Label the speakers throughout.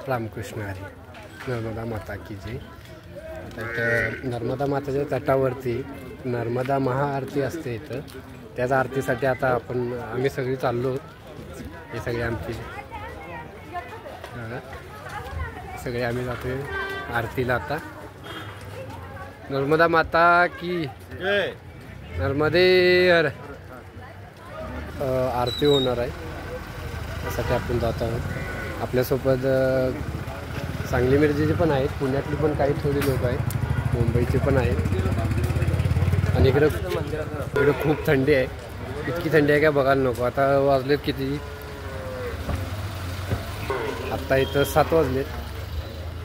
Speaker 1: रामकृष्ण हरी. नर्मदा माता की जय. आता नर्मदा माताच्या तटावरती नर्मदा महाआरती असते इथं. त्याच आरतीसाठी आता आम्ही सगळी चाललो. हे सगळे आमची सगळे आम्ही जातोय आरतीला. आता नर्मदा माता की नर्मदे आरती होणार आहे. त्यासाठी आपण जात आहोत. आपल्यासोबत सांगली मिरजेचे पण आहेत, पुण्यातली पण काही थोडी लोक आहेत, मुंबईचे पण आहेत. आणि इकडं खूप थंडी आहे. इतकी थंडी आहे काय बघायला नको. आता वाजलेत किती, आत्ता इथं 7 वाजलेत.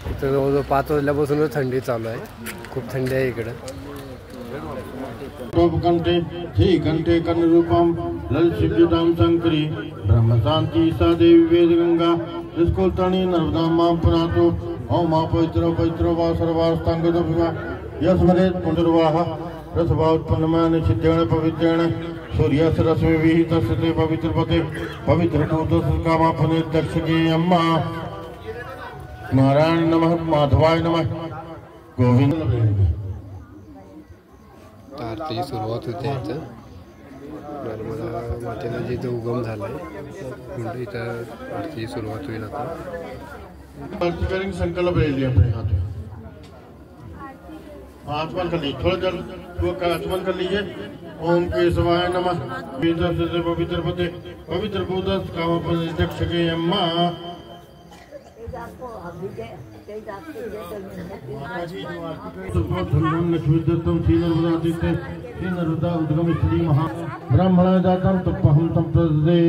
Speaker 1: इथं जवळजवळ 5 वाजल्यापासूनच थंडी चालू आहे. खूप थंडी आहे इकडं.
Speaker 2: कंठे कन्नरूपम ललसिद्धाम शंकरी ब्रह्मशांति सा देवी वेद गंगा निष्कोलतानी नर्मदा मां पुनातो ओम पवित्र पवित्र वा सर्वास्तांगदभिमा यस्मरे पुनर्वाह रसभा उत्पन्नमान सिद्धेण पवित्रेण सूर्यस्य रश्मिभिः तस्य पवित्र पते पवित्र कामापने दर्शके अम्मा नारायण नमः माधवाय नमः गोविंद.
Speaker 1: आरतीची सुरुवात होते इथं. नर्मदा मातेला जिथं उगम झाला आहे इथं आरतीची सुरुवात होईल. आता
Speaker 2: आरती करेंगे. संकल्प ले लिया अपने हाथ में. आचमन कर लीजिए. थोड़ा जल वो आचमन कर लीजिए. ओम केशवाय नमः पवित्र पते पवित्र भूतस कामपन दक्षके अम्मा नर्मदा उद्गम श्री महा ब्राह्मणा जातम तपहम संप्रदे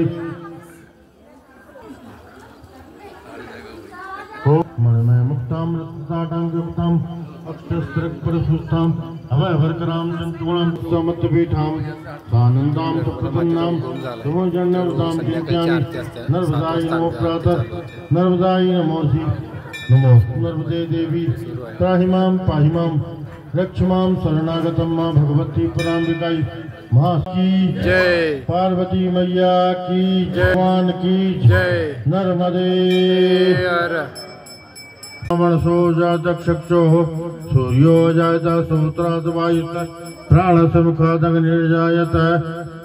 Speaker 2: मणिमय मुक्ताम रत्ताटाम युक्ताम अक्षस्त्रक परसुष्टाम अभयवर्कराम जंतुगुणाम समत्पीठाम सानंदाम सुप्रसन्नाम सुमोजन्नवदाम चिंत्यामि नर्मदाय नमो प्रातः नर्मदाय नमो नमो नर्मदे देवी त्राहिमां पाहिमां रक्षमां शरणागतं मां भगवती पराम्बिकाई मां की
Speaker 1: जय.
Speaker 2: पार्वती मैया की जय. भगवान की
Speaker 1: जय.
Speaker 2: नर्मदे. मनसो जातक्षक्षो सूर्यो जायत समुद्रात् वायुत प्राणसमुखादग्निर्जायत.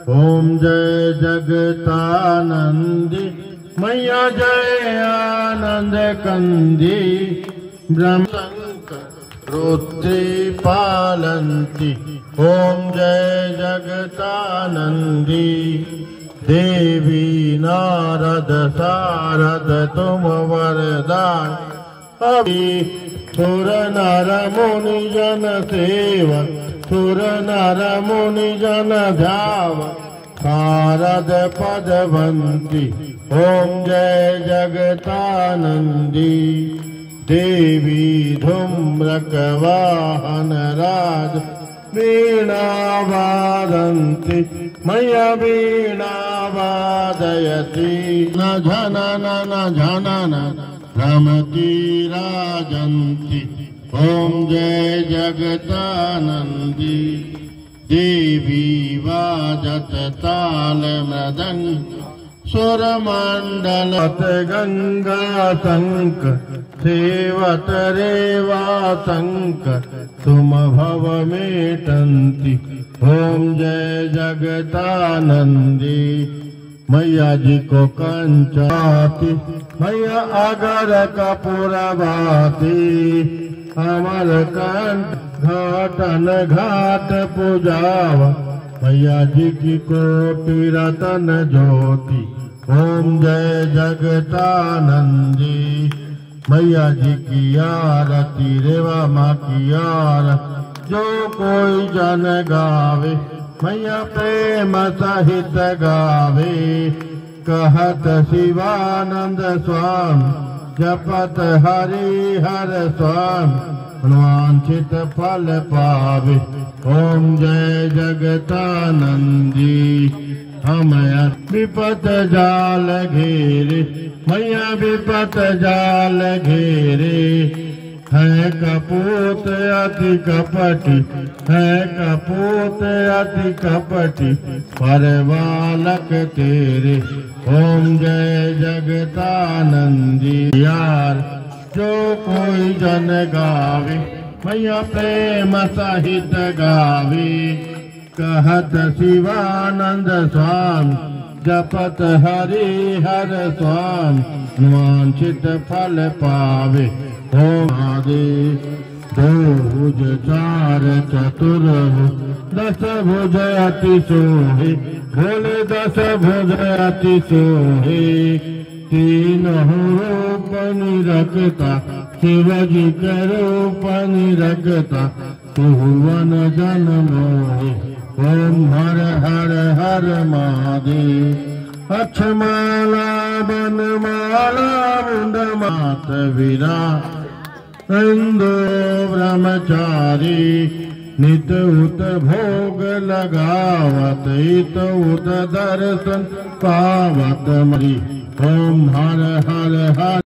Speaker 2: ओम जय जगतानंदी मैया जय आनंद कंदी ब्रह्म रुद्री पालंती. ओम जय जगतानंदी देवी नारद सारद तुम वरदान अभी सुर नर मुनि जन सेवा सुर नर मुनि जन ध्याव शारद पदवंती. ओम जय जगतानंदी देवी धूम्रक वाहन राज वीणा वादंती मैया वीणा वादयती न झनन न झनन रमती राजंती. ओम जय जगतानंदी देवी वाजत ताल मृदंग सुर मंडल गंगा संक सेवत रेवा संक तुम भव मेटंती. ओम जय जगतानंदी मैया जी को कंचाती मैया अगर कपूर भाती अमर कंठ घाटन घाट पूजाव मैया जी की कोटि रतन ज्योति. ओम जय जगतानंदी मैया जी की आरती रेवा माँ की आरती जो कोई जन गावे मैया प्रेम सहित गावे. कहत शिवानंद स्वामी जपत हरि हर स्वामी वांछित फल पावे. ओम जय जगतानंदी हमया विपत जाल घेरे मैया विपत जाल घेरे है कपूत अति कपटी, है कपूत अति कपटी, पर बालक तेरे ओम जय जगतानंदी। यार जो कोई जन गावे मैया प्रेम सहित गावे, कहत शिवानंद स्वामी जपत हरि हर स्वामी, वांछित फल पावे। ओम आदि दो भुज चार चतुर्भुज, दस भुज अति सोहे, भोले दस भुज अति सोहे। तीन रूप निरखता, शिवजी के रूप निरखता, भुवन जन मोहे। ओम हर हर हर महादेव। अक्षमाला बनमाला मुंड मात वीरा, इंदो ब्रह्मचारी, नित उत भोग लगावत, इत उत दर्शन पावत मरी। ओम हर हर हर।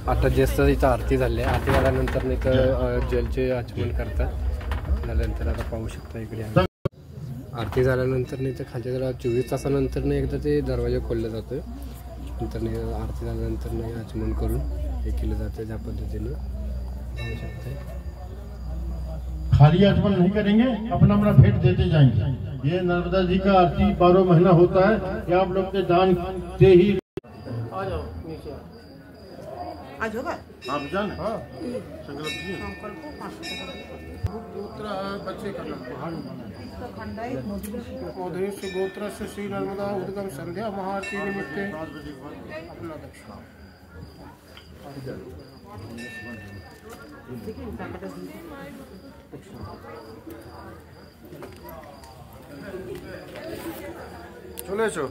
Speaker 1: आता जास्त इथं आरती झाली आहे। आरती झाल्यानंतर इथं जलचे आचमन करतात। झाल्यानंतर आता पाहू शकता इकडे आरती झाल्यानंतर इथं खालच्या जरा 24 तासानंतर एकदा ते दरवाजा खोलला जातो। नंतर आरती झाल्यानंतर आचमन करून हे केलं जातं। ज्या पद्धतीने पाहू शकता
Speaker 2: खाली आचमन नहीं करेंगे, अपना अपना भेंट देते जाएंगे। ये नर्मदा जी का आरती 12 महीना होता है। ये आप लोग के दान से ही। आ जाओ नीचे, आज होगा आप जान। हाँ बच्चे का मधुरेश गोत्र से श्री नर्मदा उद्गम संध्या महाआरती निमित्ते अपना दक्षिणा। चले चो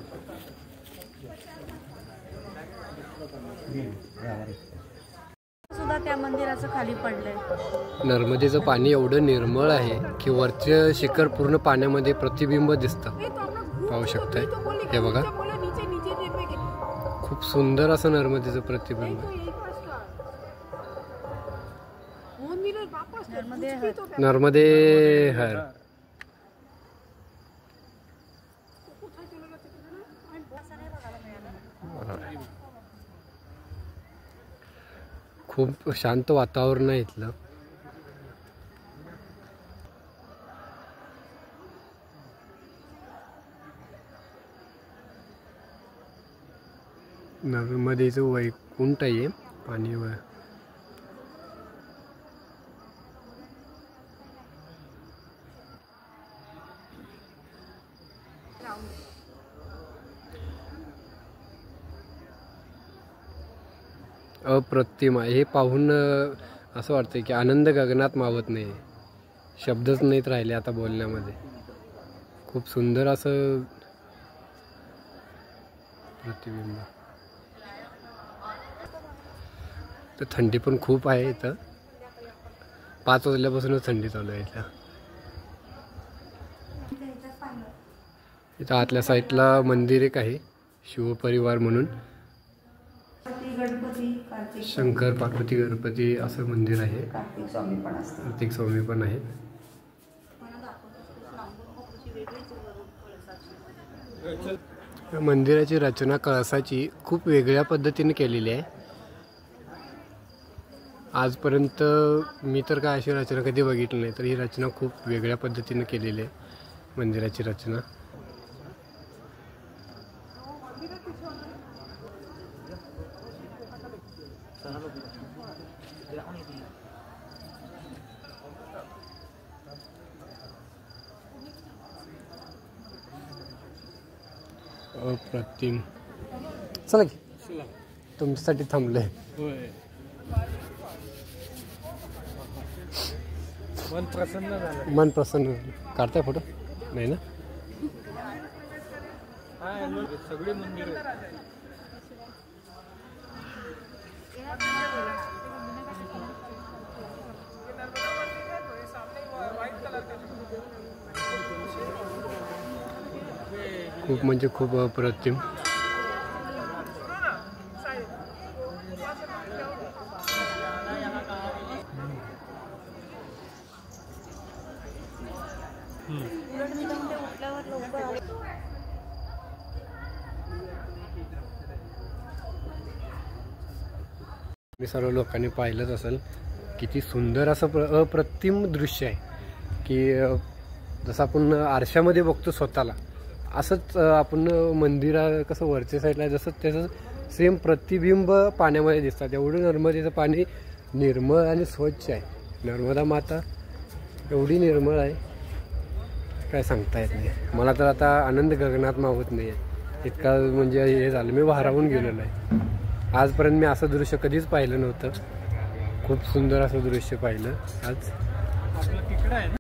Speaker 3: सुद्धा त्या मंदिराचं खाली पडलंय।
Speaker 1: नर्मदेचं पाणी एवढं निर्मळ आहे की वरचं शिखर पूर्ण पाण्यामध्ये प्रतिबिंब दिसतं। पाहू शकताय हे बघा, खूप सुंदर असं नर्मदेचं प्रतिबिंब। नर्मदे हर। खूप शांत वातावरण आहे इथलं। नर्मदेचं वैकुंठ आहे पाणीवर। अप्रतिम आहे हे पाहून असं वाटतं की आनंद गगनात मावत नाही। शब्दच नाहीत राहिले आता बोलण्यामध्ये। खूप सुंदर असं प्रतिबिंब। तर थंडी पण खूप आहे इथं। 5 वाजल्यापासूनच थंडी चालू आहे इथं। इथं आतल्या साईडला मंदिर एक आहे शिवपरिवार म्हणून। शंकर पार्वती गणपती असं मंदिर आहे। कार्तिक स्वामी पण आहेत। मंदिराची रचना कळसाची खूप वेगळ्या पद्धतीने केलेली आहे। आजपर्यंत मी तर काय अशी रचना कधी बघितली नाही, तर ही रचना खूप वेगळ्या पद्धतीने केलेली आहे मंदिराची रचना। अप्रतिम। चला की तुमच्यासाठी थांबलोय। मन प्रसन्न काढताय फोटो नाही ना?
Speaker 4: सगळे मंदिर
Speaker 1: खूप म्हणजे खूप अप्रतिम।
Speaker 3: उलट मी तर म्हणते उठल्यावर लवकर आले.
Speaker 1: मी सर्व लोकांनी पाहिलंच असेल किती सुंदर असं अप्रतिम दृश्य आहे की जसं आपण आरशामध्ये बघतो स्वतःला असंच आपण मंदिरा कसं वरच्या साईडला जसं त्याचं सेम प्रतिबिंब पाण्यामध्ये दिसतात. एवढं नर्मदेचं पाणी निर्मळ आणि स्वच्छ आहे. नर्मदा माता एवढी निर्मळ आहे काय सांगता येत नाही. मला तर आता आनंद गगनात मावत नाही आहे इतका म्हणजे हे झालं. मी भारावून गेलेलो आहे. आजपर्यंत मी असं दृश्य कधीच पाहिलं नव्हतं. खूप सुंदर असं दृश्य पाहिलं आज.